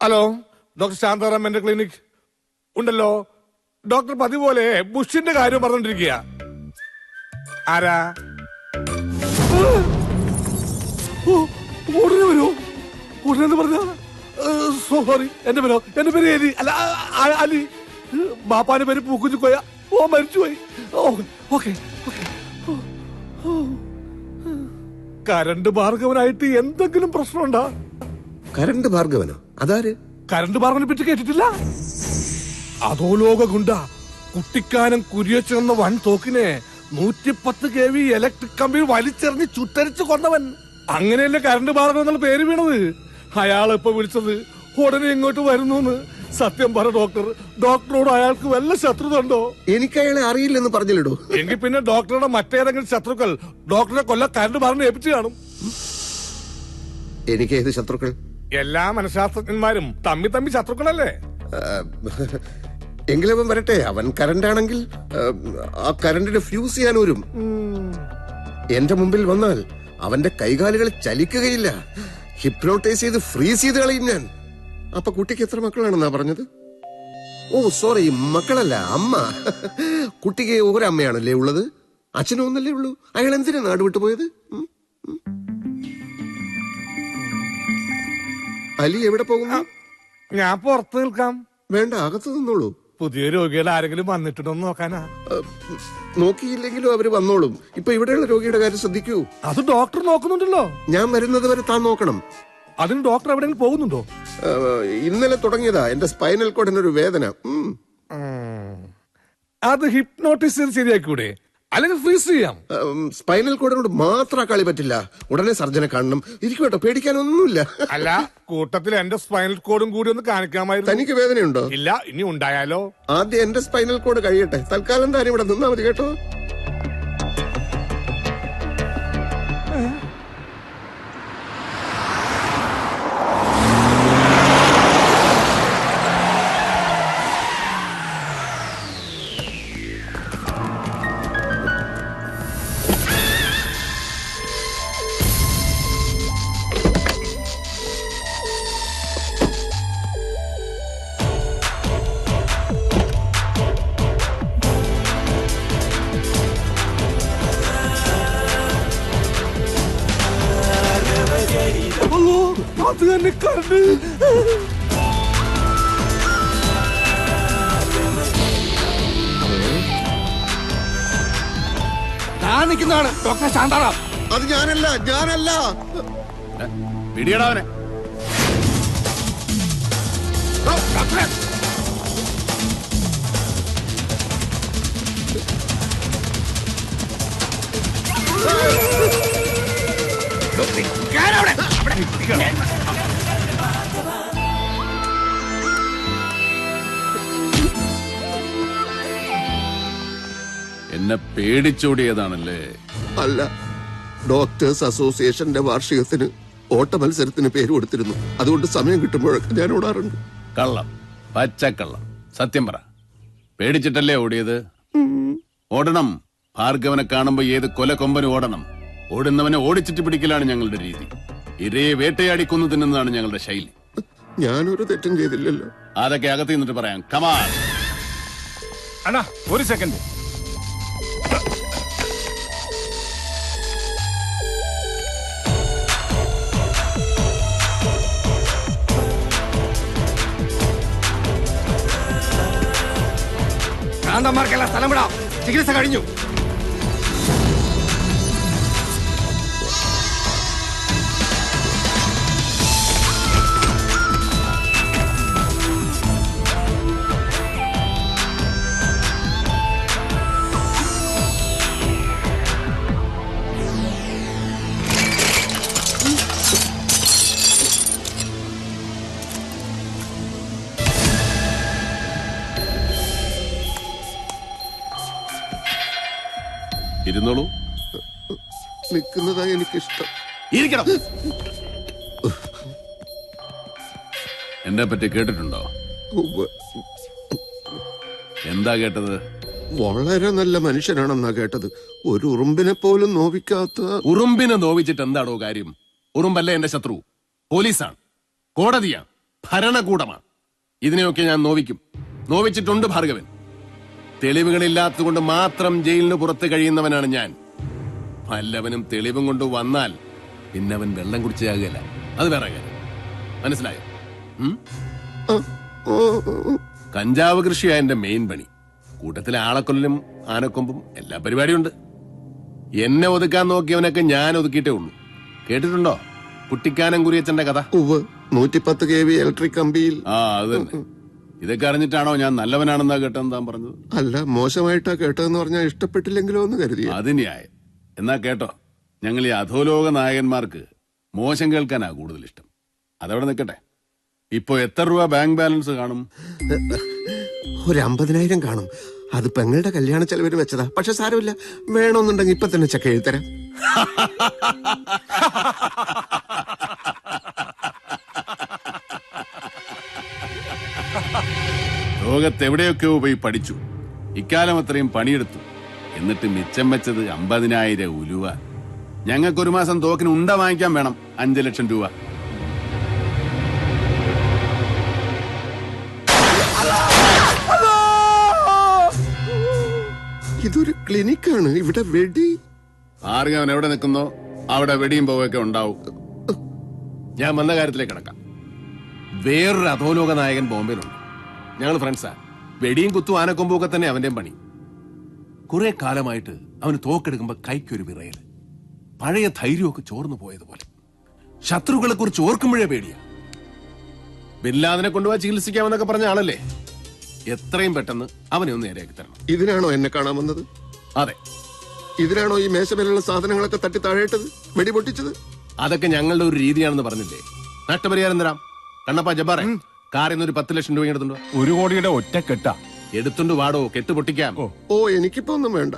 Hello, doctor Shantaram എന്റെ clinic ഉണ്ടല്ലോ. Doctor പതിപോലെ ബുഷിന്റെ കാര്യം പറഞ്ഞോണ്ടിരിക്കുക. ആരാ? ഉടനെ വരുമോ? ഉടനെ പറഞ്ഞ സോറി, എന്റെ പേര് ഏരി അല്ല അലി. ബാപ്പാന്റെ പേര് പൂക്കുഞ്ഞു കോയ. ഓ മരിച്ചുപോയി. ഓക്കെ. കരണ്ട് ഭാർഗവനായിട്ട് എന്തെങ്കിലും പ്രശ്നമുണ്ടോ? കരണ്ട് ഭാർഗവനോ? അതാര്? കരണ്ട് ഭാർഗവനെ പറ്റി കേട്ടിട്ടില്ല? അതോ ലോക ഗുണ്ട കുട്ടിക്കാനം കുരിയച്ചെന്ന വൻ തോക്കിനെ 110 kV ഇലക്ട്രിക് കമ്പിയിൽ വലിച്ചെറിഞ്ഞ് ചുട്ടരിച്ച് കൊന്നവൻ. അങ്ങനെയല്ലേ കരണ്ട് ഭാർഗവൻ എന്നുള്ള പേര് വീണത്. അയാൾ ഇപ്പൊ വിളിച്ചത് ഉടനെ ഇങ്ങോട്ട് വരുന്നു. സത്യം പറ ഡോക്ടർ, ഡോക്ടറോട് അയാൾക്ക് വല്ല ശത്രുത ഉണ്ടോ? എനിക്ക് അയാളെ അറിയില്ലെന്ന് പറഞ്ഞില്ലടോ. എങ്കിൽ പിന്നെ ഡോക്ടറുടെ മറ്റേതെങ്കിലും ശത്രുക്കൾ ഡോക്ടറെ കൊല്ല കരണ്ട് ഭാർഗവനെ ഏൽപ്പിച്ചു കാണും. എനിക്ക് ഏത് ശത്രുക്കൾ? എല്ലാ മനഃശാസ്ത്രജ്ഞന്മാരും തമ്മി ശത്രുക്കളല്ലേ? എങ്കിലവൻ വരട്ടെ. അവൻ കരണ്ടാണെങ്കിൽ ആ കരണ്ടിന് ഫ്യൂസ് ചെയ്യാൻ വരും. എന്റെ മുമ്പിൽ വന്നാൽ അവന്റെ കൈകാലുകൾ ചലിക്കുകയില്ല. ഹിപ്നോട്ടൈസ് ചെയ്ത് ഫ്രീസ് ചെയ്ത് കളയും ഞാൻ. അപ്പൊ കുട്ടിക്ക് എത്ര മക്കളാണെന്നാ പറഞ്ഞത്? ഓ സോറി, മക്കളല്ല, അമ്മ. കുട്ടിക്ക് ഒരമ്മയാണല്ലേ ഉള്ളത്? അച്ഛനും ഒന്നല്ലേ ഉള്ളൂ. അയാൾ എന്തിനാ നാട് വിട്ടു പോയത്? അലി എവിടെ പോകുന്നു? ഞാൻ പുറത്ത് നിൽക്കാം. വേണ്ട, അകത്ത് നിന്നോളൂ. പുതിയ രോഗികൾ ആരെങ്കിലും വന്നിട്ടുണ്ടോ നോക്കാനാ? നോക്കിയില്ലെങ്കിലും അവര് വന്നോളും. ഇപ്പൊ ഇവിടെയുള്ള രോഗിയുടെ കാര്യം ശ്രദ്ധിക്കൂ. അത് ഡോക്ടർ നോക്കുന്നുണ്ടല്ലോ. ഞാൻ വരുന്നത് വരെ താൻ നോക്കണം. അതിന് ഡോക്ടർ എവിടെയെങ്കിലും പോകുന്നുണ്ടോ? ഇന്നലെ തുടങ്ങിയതാ എന്റെ സ്പൈനൽ കോഡിനൊരു വേദന. അത് ഹിപ്നോട്ടിസ് ചെയ്ത് ശരിയാക്കൂടെ? അല്ലെങ്കിൽ ഫ്രീസ് ചെയ്യാം. സ്പൈനൽ കോഡിനോട് മാത്രം കളി പറ്റില്ല. ഉടനെ സർജനെ കാണണം. ഇരിക്കട്ടോ, പേടിക്കാനൊന്നുമില്ല. അല്ല, കൂട്ടത്തിൽ എന്റെ സ്പൈനൽ കോഡും കൂടി ഒന്ന് കാണിക്കാമായിരുന്നു. തനിക്ക് വേദനയുണ്ടോ? ഇല്ല, ഇനി ഉണ്ടായാലോ? ആദ്യം എന്റെ സ്പൈനൽ കോഡ് കഴിയട്ടെ. തൽക്കാലം താൻ ഇവിടെ നിന്നാ മതി കേട്ടോ. അത് തന്നെ കരണ്ട്. ഞാൻ നിൽക്കുന്നതാണ് ഡോക്ടർ ശാന്താറാം. അത് ഞാനല്ല. പിടിയടാവനെ. എന്നെ പേടിച്ചോടിയതാണല്ലേ? അല്ല, ഡോക്ടേഴ്സ് അസോസിയേഷന്റെ വാർഷികത്തിന് ഓട്ട മത്സരത്തിന് പേര് കൊടുത്തിരുന്നു. അതുകൊണ്ട് സമയം കിട്ടുമ്പോഴൊക്കെ ഞാൻ ഓടാറുണ്ട്. കള്ളം, പച്ചക്കള്ളം. സത്യം പറ, പേടിച്ചിട്ടല്ലേ ഓടിയത്? ഓടണം. ഭാർഗവനെ കാണുമ്പോ ഏത് കൊലക്കൊമ്പനും ഓടണം. ഓടുന്നവനെ ഓടിച്ചിട്ട് പിടിക്കലാണ് ഞങ്ങളുടെ രീതി. ഇരയെ വേട്ടയാടി കൊന്നു തിന്നുന്നതാണ് ഞങ്ങളുടെ ശൈലി. ഞാനൊരു തെറ്റും ചെയ്തില്ലല്ലോ. അതൊക്കെ അകത്ത് നിന്നിട്ട് പറയാം. കമാൻ അണ്ണാ, ഒരു സെക്കൻഡ്. ഭ്രാന്തന്മാർക്കെല്ലാം സ്ഥലം വിടാം. ചികിത്സ കഴിഞ്ഞു. ഇരുന്നോളൂ. നിൽക്കുന്നതാ എനിക്കിഷ്ടം. ഇരിക്കണം. എന്നെ പറ്റി കേട്ടിട്ടുണ്ടോ? എന്താ കേട്ടത്? വളരെ നല്ല മനുഷ്യനാണെന്നാ കേട്ടത്. ഒരു ഉറുമ്പിനെ പോലും നോവിക്കാത്ത. ഉറുമ്പിനെ നോവിച്ചിട്ട് എന്താണോ കാര്യം? ഉറുമ്പല്ലേ എന്റെ ശത്രു. പോലീസാണ്, കോടതിയാണ്. ഭരണകൂടമാണ്. ഇതിനെയൊക്കെ ഞാൻ നോവിച്ചിട്ടുണ്ട് ഭാർഗവൻ. തെളിവുകളില്ലാത്തതുകൊണ്ട് മാത്രം ജയിലിന് പുറത്ത് കഴിയുന്നവനാണ് ഞാൻ. വല്ലവനും തെളിവും കൊണ്ട് വന്നാൽ പിന്നെ അവൻ വെള്ളം കുടിച്ചാകുകയല്ല. അത് വേറെ കാര്യം. മനസ്സിലായോ? കഞ്ചാവ് കൃഷിയാ എന്റെ മെയിൻ പണി. കൂട്ടത്തിലെ ആളക്കൊല്ലും ആനക്കൊമ്പും എല്ലാ പരിപാടിയുണ്ട്. എന്നെ ഒതുക്കാൻ നോക്കിയവനൊക്കെ ഞാൻ ഒതുക്കിയിട്ടേ ഉള്ളൂ. കേട്ടിട്ടുണ്ടോ കുട്ടിക്കാനം കുരിയച്ചന്റെ കഥ? 110 kV ഇലക്ട്രിക് കമ്പിയിൽ. അത് തന്നെ. ഇതൊക്കെ അറിഞ്ഞിട്ടാണോ ഞാൻ നല്ലവനാണെന്നാ കേട്ടെന്ന് താൻ പറഞ്ഞത്? അല്ല, മോശമായിട്ടാ കേട്ടതെന്ന് പറഞ്ഞാൽ ഇഷ്ടപ്പെട്ടില്ലെങ്കിലോ എന്ന് കരുതി. അത് ന്യായം. എന്നാ കേട്ടോ, ഞങ്ങൾ ഈ അധോലോക നായകന്മാർക്ക് മോശം കേൾക്കാനാ കൂടുതൽ ഇഷ്ടം. അതവിടെ നിൽക്കട്ടെ. ഇപ്പൊ എത്ര രൂപ ബാങ്ക് ബാലൻസ് കാണും? ഒരു 50,000 കാണും. അത് പെങ്ങളുടെ കല്യാണ ചെലവിന് വെച്ചതാ. പക്ഷെ സാരമില്ല, വേണമെന്നുണ്ടെങ്കിൽ ഇപ്പൊ തന്നെ ചെക്ക് എഴുതരാം. ലോകത്തെവിടെയൊക്കെയോ പോയി പഠിച്ചു. ഇക്കാലം അത്രയും പണിയെടുത്തു. എന്നിട്ട് മിച്ചം വെച്ചത് 50,000 ഉലുവ. ഞങ്ങൾക്കൊരു മാസം തോക്കിന് ഉണ്ട വാങ്ങിക്കാൻ വേണം 5 ലക്ഷം രൂപ. ഇതൊരു ക്ലിനിക്കാണ്. ഇവിടെ വെടി. ഭാർഗവൻ എവിടെ നിൽക്കുന്നോ അവിടെ വെടിയും പോവൊക്കെ ഉണ്ടാവും. ഞാൻ വന്ന കാര്യത്തിലേക്ക് കിടക്കാം. വേറൊരു അധോലോക നായകൻ ബോംബെയിലുണ്ട്. ഞങ്ങൾ ഫ്രണ്ട്സാ. വെടിയും കുത്തും ആനക്കൊമ്പൊക്കെ തന്നെ അവന്റെയും പണി. കുറെ കാലമായിട്ട് അവന് തോക്കെടുക്കുമ്പോ കൈക്കൊരു വിറയൽ. പഴയ ധൈര്യമൊക്കെ ചോർന്നു പോയതുപോലെ. ശത്രുക്കളെ കുറിച്ച് ഓർക്കുമ്പോഴേ പേടിയാ. ബിൻലാദിനെ കൊണ്ടുപോയി ചികിത്സിക്കാമെന്നൊക്കെ പറഞ്ഞ ആളല്ലേ. എത്രയും പെട്ടെന്ന് അവനെ ഒന്ന് നേരെയാക്കി തരണം. ഇതിനാണോ എന്നെ കാണാൻ വന്നത്? അതെ. ഇതിനാണോ ഈ മേശമേലുള്ള സാധനങ്ങളൊക്കെ തട്ടി താഴേട്ടത്, വെടി പൊട്ടിച്ചത്? അതൊക്കെ ഞങ്ങളുടെ ഒരു രീതിയാണെന്ന് പറഞ്ഞില്ലേ. നഷ്ടപരിഹാരം തരാം. കണ്ണപ്പ ജബ്ബാറെ, കാറിൽ നിന്ന് ഒരു 10 ലക്ഷം രൂപ എടുത്തുണ്ടോ? 1 കോടിയുടെ ഒറ്റ കെട്ടാ. എടുത്തുണ്ട് വാടോ, കെട്ട് പൊട്ടിക്കാം. ഓ, എനിക്കിപ്പോ ഒന്നും വേണ്ട.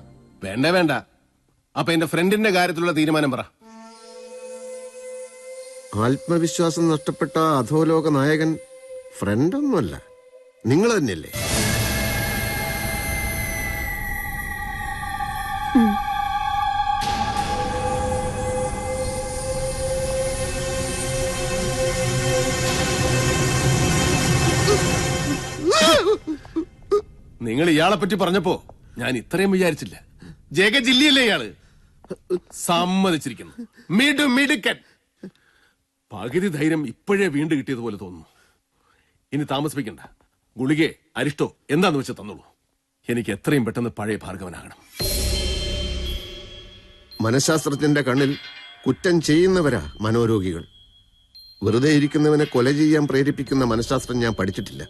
വേണ്ട. അപ്പൊ എന്റെ ഫ്രണ്ടിന്റെ കാര്യത്തിലുള്ള തീരുമാനം പറ. ആത്മവിശ്വാസം നഷ്ടപ്പെട്ട അധോലോക നായകൻ ഫ്രണ്ടൊന്നുമല്ല, നിങ്ങൾ തന്നെയല്ലേ? നിങ്ങൾ ഇയാളെ പറ്റി പറഞ്ഞപ്പോ ഞാൻ ഇത്രയും വിചാരിച്ചില്ല. ജഗജില്ലിയല്ലേ ഇയാള്? സമ്മതിച്ചിരിക്കുന്നു. മിടുക്കൻ. പകുതി ധൈര്യം ഇപ്പോഴേ വീണ്ടും കിട്ടിയതുപോലെ തോന്നുന്നു. ഇനി താമസിപ്പിക്കണ്ട. ഗുളികെ അരിഷ്ടോ എന്താന്ന് വെച്ചാൽ തന്നോളൂ. എനിക്ക് എത്രയും പെട്ടെന്ന് പഴയ ഭാർഗവനാകണം. മനഃശാസ്ത്രജ്ഞന്റെ കണ്ണിൽ കുറ്റം ചെയ്യുന്നവരാ മനോരോഗികൾ. വെറുതെ ഇരിക്കുന്നവനെ കൊല ചെയ്യാൻ പ്രേരിപ്പിക്കുന്ന മനഃശാസ്ത്രം ഞാൻ പഠിച്ചിട്ടില്ല.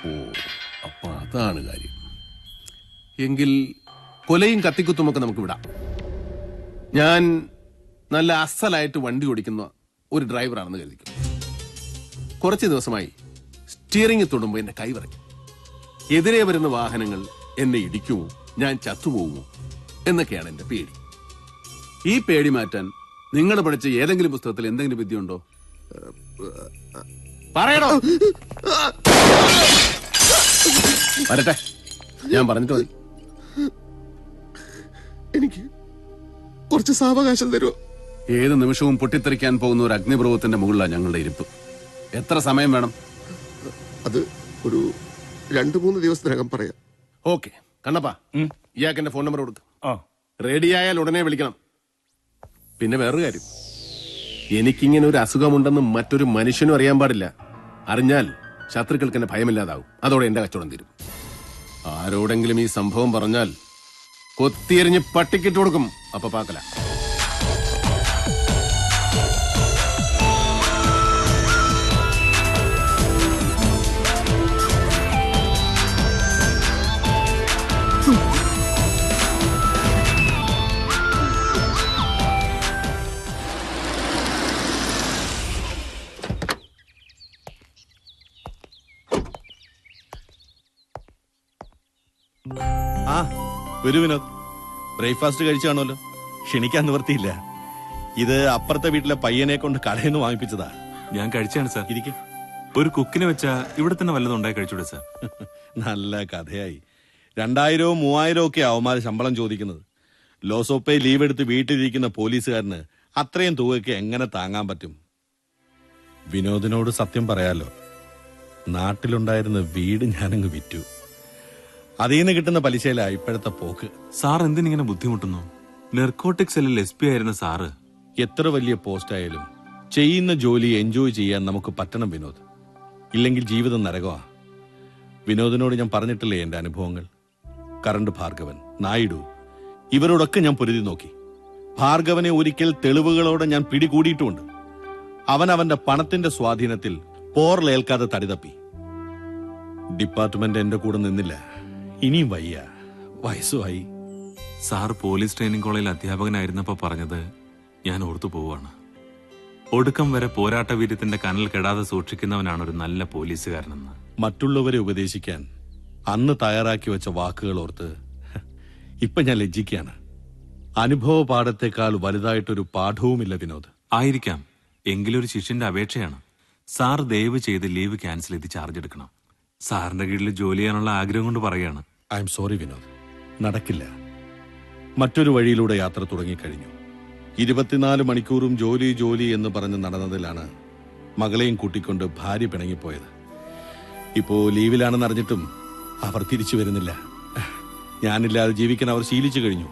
ഓ, അപ്പൊ അതാണ് കാര്യം. എങ്കിൽ കൊലയും കത്തിക്കുത്തുമൊക്കെ നമുക്ക് വിടാം. ഞാൻ നല്ല അസലായിട്ട് വണ്ടി ഓടിക്കുന്ന ഒരു ഡ്രൈവറാണെന്ന് കരുതിക്കും. കുറച്ച് ദിവസമായി സ്റ്റിയറിംഗ് തൊടുമ്പോ എന്റെ കൈവിറയ്ക്കും. എതിരെ വരുന്ന വാഹനങ്ങൾ എന്നെ ഇടിക്കുമോ, ഞാൻ ചത്തുപോകുമോ എന്നൊക്കെയാണ് എന്റെ പേടി. ഈ പേടി മാറ്റാൻ നിങ്ങൾ പഠിച്ച ഏതെങ്കിലും പുസ്തകത്തിൽ എന്തെങ്കിലും വിദ്യ ഉണ്ടോ? പറയണോ? വരട്ടെ, ഞാൻ പറഞ്ഞിട്ട് മതി. എനിക്ക് കുറച്ച് സാവകാശം തരുമോ? ഏത് നിമിഷവും പൊട്ടിത്തെറിക്കാൻ പോകുന്ന ഒരു അഗ്നിപർവ്വതത്തിന്റെ മുകളിലാണ് ഞങ്ങളുടെ ഇരിപ്പ്. എത്ര സമയം വേണം? അത് ഒരു 2-3 ദിവസത്തിനകം പറയാം. ഓക്കെ. കണ്ണപ്പാ, ഇയാൾക്ക് എന്റെ ഫോൺ നമ്പർ കൊടുക്കും. ആ, റെഡിയായാൽ ഉടനെ വിളിക്കണം. പിന്നെ വേറൊരു കാര്യം, എനിക്കിങ്ങനെ ഒരു അസുഖമുണ്ടെന്ന് മറ്റൊരു മനുഷ്യനും അറിയാൻ പാടില്ല. അറിഞ്ഞാൽ ശത്രുക്കൾക്ക് എന്നെ ഭയമില്ലാതാവും. അതോടെ എന്റെ കച്ചവടം തീരും. ആരോടെങ്കിലും ഈ സംഭവം പറഞ്ഞാൽ കൊത്തിയെറിഞ്ഞ് പട്ടിക്കിട്ട് കൊടുക്കും. അപ്പൊ പാക്കല. ആ, വരൂ വിനോദ്. ബ്രേക്ക്ഫാസ്റ്റ് കഴിച്ചു കാണുമല്ലോ. ക്ഷണിക്കാൻ നിവർത്തിയില്ല. ഇത് അപ്പുറത്തെ വീട്ടിലെ പയ്യനെ കൊണ്ട് കടയിൽ നിന്ന് വാങ്ങിപ്പിച്ചതാ. ഞാൻ കഴിച്ചാണ് സാർ. ഇരിക്കും. ഒരു കുക്കിനെ വെച്ചാ ഇവിടെ തന്നെ വല്ലതും ഉണ്ടായി കഴിച്ചൂടെ സാർ? നല്ല കഥയായി. 2000-3000 ഒക്കെ അവന്മാര് ശമ്പളം ചോദിക്കുന്നത്. ലോസോപ്പേ ലീവ് എടുത്ത് വീട്ടിലിരിക്കുന്ന പോലീസുകാരന് അത്രയും തുകയ്ക്ക് എങ്ങനെ താങ്ങാൻ പറ്റും? വിനോദിനോട് സത്യം പറയാലോ, നാട്ടിലുണ്ടായിരുന്ന വീട് ഞാനങ്ങ് വിറ്റു. അതിൽ നിന്ന് കിട്ടുന്ന പലിശയിലാ ഇപ്പോഴത്തെ പോക്ക്. സാർ എന്തിനിങ്ങനെ ബുദ്ധിമുട്ടുന്നു? നെർക്കോട്ടിക് സെല്ലിൽ SP ആയിരുന്ന സാറ്. എത്ര വലിയ പോസ്റ്റ് ആയാലും ചെയ്യുന്ന ജോലി എൻജോയ് ചെയ്യാൻ നമുക്ക് പറ്റണം വിനോദ്. ഇല്ലെങ്കിൽ ജീവിതം നരകമാ. വിനോദിനോട് ഞാൻ പറഞ്ഞിട്ടില്ലേ എന്റെ അനുഭവങ്ങൾ. കറണ്ട് ഭാർഗവൻ, നായിഡു, ഇവരോടൊക്കെ ഞാൻ പൊരുതി നോക്കി. ഭാർഗവനെ ഒരിക്കൽ തെളിവുകളോടെ ഞാൻ പിടികൂടിയിട്ടുമുണ്ട്. അവൻ അവന്റെ പണത്തിന്റെ സ്വാധീനത്തിൽ പോറലേൽക്കാതെ തടിതപ്പി. ഡിപ്പാർട്ട്മെന്റ് എന്റെ കൂടെ നിന്നില്ല. ഇനിയും വയ്യ, വയസ്സുമായി. സാർ പോലീസ് ട്രെയിനിങ് കോളേജിൽ അധ്യാപകനായിരുന്നപ്പോ പറഞ്ഞത് ഞാൻ ഓർത്തു പോവാണ്. ഒടുക്കം വരെ പോരാട്ട വീര്യത്തിന്റെ കനൽ കെടാതെ സൂക്ഷിക്കുന്നവനാണ് ഒരു നല്ല പോലീസുകാരനെന്ന്. മറ്റുള്ളവരെ ഉപദേശിക്കാൻ അന്ന് തയ്യാറാക്കി വെച്ച വാക്കുകൾ ഓർത്ത് ഇപ്പൊ ഞാൻ ലജ്ജിക്കാണ്. അനുഭവ പാഠത്തെക്കാൾ വലുതായിട്ടൊരു പാഠവുമില്ല വിനോദ്. ആയിരിക്കാം, എങ്കിലൊരു ശിഷ്യന്റെ അപേക്ഷയാണ്. സാർ ദയവ് ചെയ്ത് ലീവ് ക്യാൻസൽ ചെയ്ത് ചാർജ് എടുക്കണം. സാറിന്റെ കീഴിൽ ജോലി ചെയ്യാനുള്ള ആഗ്രഹം കൊണ്ട് പറയാണ്. ഐ എം സോറി വിനോദ്, നടക്കില്ല. മറ്റൊരു വഴിയിലൂടെ യാത്ര തുടങ്ങിക്കഴിഞ്ഞു. 24 മണിക്കൂറും ജോലി ജോലി എന്ന് പറഞ്ഞ് നടന്നതിലാണ് മകളെയും കൂട്ടിക്കൊണ്ട് ഭാര്യ പിണങ്ങിപ്പോയത്. ഇപ്പോ ലീവിലാണെന്ന് അറിഞ്ഞിട്ടും അവർ തിരിച്ചു വരുന്നില്ല. ഞാനില്ലാതെ ജീവിക്കാൻ അവർ ശീലിച്ചു കഴിഞ്ഞു.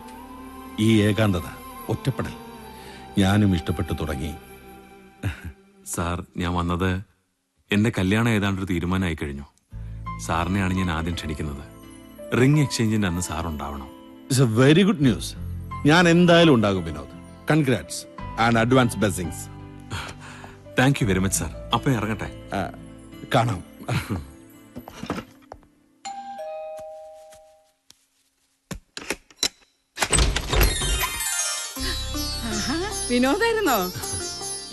ഈ ഏകാന്തത, ഒറ്റപ്പെടൽ ഞാനും ഇഷ്ടപ്പെട്ടു തുടങ്ങി. സാർ, ഞാൻ വന്നത് എന്റെ കല്യാണം ഏതാണ്ടൊരു തീരുമാനമായി കഴിഞ്ഞു. സാറിനെയാണ് ഞാൻ ആദ്യം ക്ഷണിക്കുന്നത്. റിംഗ് എക്സ്ചേഞ്ചിന്റെ അന്ന് സാർ ഉണ്ടാവണം. It's A very good news. ഞാൻ എന്തായാലും ഉണ്ടാകും Vinod. Congrats and advance blessings. Thank you very much sir. അപ്പൊ ഇറങ്ങട്ടെ. കാണാം. വിനോദായിരുന്നോ?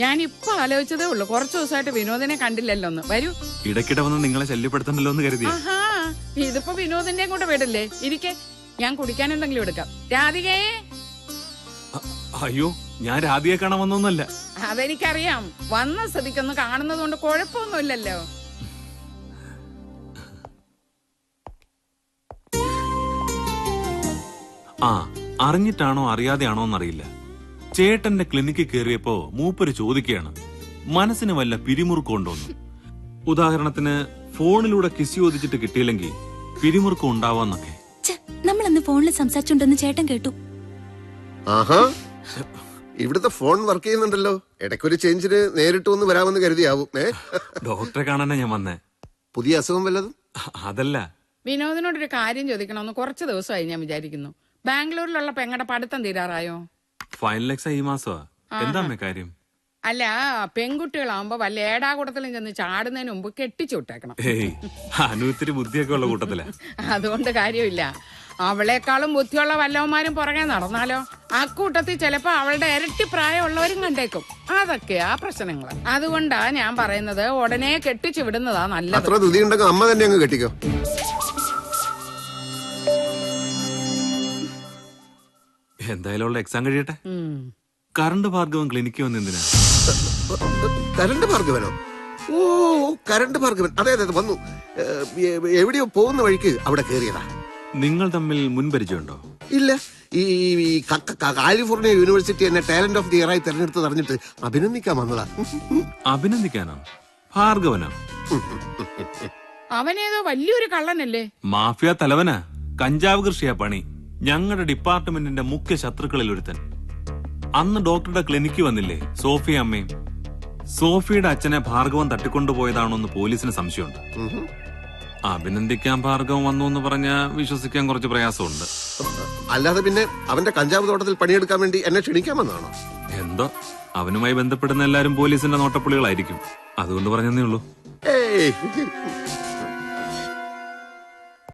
ഞാനിപ്പൊ ആലോചിച്ചതേ ഉള്ളു, കുറച്ചു ദിവസമായിട്ട് വിനോദിനെ കണ്ടില്ലല്ലോ. ഒന്ന് വരൂ. ഇടയ്ക്കിടെ വന്ന് നിങ്ങളെ ശല്യപ്പെടുത്തണ്ടല്ലോ എന്ന് കരുതി. ആഹാ, ഇതിപ്പോ വിനോദിന്റെയും കൂടെ വീടല്ലേ. ഇരിക്കെ, ഞാൻ കുടിക്കാൻ എന്തെങ്കിലും എടുക്കാം. രാധികയെ. അയ്യോ, ഞാൻ രാധികയെ കാണാൻ വന്നൊന്നുമല്ല. അതെനിക്കറിയാം. വന്ന സ്ഥിതിക്കൊന്ന് കാണുന്നത് കൊണ്ട് കുഴപ്പമൊന്നുമില്ലല്ലോ. ആ, അറിഞ്ഞിട്ടാണോ അറിയാതെയാണോ എന്നറിയില്ല, ചേട്ടന്റെ ക്ലിനിക്കിൽ കയറിയപ്പോ മൂപ്പര് ചോദിക്കുകയാണ്, മനസ്സിന് വല്ല പിരിമുറുക്കമുണ്ടോന്ന്. ഉദാഹരണത്തിന് ഫോണിലൂടെ കിസ് ചോദിച്ചിട്ട് കിട്ടിയില്ലെങ്കിൽ പിരിമുറുക്കം ഉണ്ടാവാന്നൊക്കെ. നമ്മളന്ന് ഫോണിൽ സംസാരിച്ചുണ്ടെന്ന് ചേട്ടൻ കേട്ടു. ആഹാ, ഇവിടുത്തെ ഫോൺ വർക്ക് ചെയ്യുന്നുണ്ടല്ലോ. ഇടയ്ക്കൊരു ചേഞ്ചിന് നേരിട്ട് ഒന്ന് വരാമെന്ന് കരുതിയാവും. ഡോക്ടറെ കാണാനാ ഞാൻ വന്നേ. പുതിയ അസുഖം വല്ലതും? അതല്ല, വിനോദിനോടൊരു കാര്യം ചോദിക്കണമെന്ന് കുറച്ച് ദിവസമായി ഞാൻ വിചാരിക്കുന്നു. ബാംഗ്ലൂരിലുള്ള പെങ്ങടെ പഠിത്തം തീരാറായോ? ഫൈനൽ എക്സാം ഈ മാസമാ. എന്താ കാര്യം? അല്ല, പെൺകുട്ടികളാവുമ്പോ വല്ല ഏടാകൂടത്തിലും ചെന്ന് ചാടുന്നതിന് മുമ്പ് കെട്ടിച്ചു വിട്ടേക്കണം. ഏയ്, അനുത്തിരി ബുദ്ധിയൊക്കെ ഉള്ള കൂട്ടത്തില. അതുകൊണ്ട് കാര്യമില്ല. അവളെക്കാളും ബുദ്ധിയുള്ള വല്ലവന്മാരും പുറകെ നടന്നാലോ? അക്കൂട്ടത്തിൽ ചിലപ്പോ അവളുടെ ഇരട്ടി പ്രായമുള്ളവരും കണ്ടേക്കും. അതൊക്കെയാ പ്രശ്നങ്ങൾ. അതുകൊണ്ടാ ഞാൻ പറയുന്നത് ഉടനെ കെട്ടിച്ചു വിടുന്നതാ നല്ലത്. അത്ര ധൃതി ഉണ്ടെങ്കിൽ അമ്മ തന്നെ അങ്ങ് കെട്ടിക്കോ. എന്തായാലും ഉള്ള എക്സാം കഴിയട്ടെ. കറണ്ട് ഭാർഗവൻ ക്ലിനിക്ക് വന്ന് എന്തിനാ? കരണ്ട് ഭാർഗവനോ? ഓ, കരണ്ട് ഭാർഗവൻ. അതെ അതെ, വന്നു. എവിടെയോ പോകുന്ന വഴിക്ക് അവിടെ കയറിയതാ. നിങ്ങൾ തമ്മിൽ മുൻപരിചയമുണ്ടോ? ഇല്ല. ഈ കാലിഫോർണിയ യൂണിവേഴ്സിറ്റി എന്നെ ടാലന്റ് ഓഫ് ദി ഇയർ ആയി തെരഞ്ഞെടുത്ത് അറിഞ്ഞിട്ട് അഭിനന്ദിക്കാൻ വന്നതാ. അഭിനന്ദിക്കാനോ? ഭാർഗവനോ? അവനേതോ വലിയൊരു കള്ളനല്ലേ? മാഫിയ തലവനാ. കഞ്ചാവ് കൃഷിയാ പണി. ഞങ്ങളുടെ ഡിപ്പാർട്ട്മെന്റിന്റെ മുഖ്യ ശത്രുക്കളിൽ ഒരുത്തൻ. അന്ന് ഡോക്ടറുടെ ക്ലിനിക്ക് വന്നില്ലേ സോഫിയ അമ്മയും? സോഫിയുടെ അച്ഛനെ ഭാർഗവൻ തട്ടിക്കൊണ്ടുപോയതാണോന്ന് പോലീസിന് സംശയമുണ്ട്. അഭിനന്ദിക്കാൻ ഭാർഗവൻ വന്നു എന്ന് പറഞ്ഞാൽ വിശ്വസിക്കാൻ കുറച്ച് പ്രയാസമുണ്ട്. അല്ലാതെ പിന്നെ അവന്റെ കഞ്ചാവ് തോട്ടത്തിൽ പണിയെടുക്കാൻ വേണ്ടി എന്നെ ക്ഷണിക്കാൻ വന്നതാണോ? എന്തോ, അവനുമായി ബന്ധപ്പെടുന്ന എല്ലാരും പോലീസിന്റെ നോട്ടപ്പുള്ളികളായിരിക്കും. അതുകൊണ്ട് പറഞ്ഞതേ ഉള്ളൂ. ഏയ്,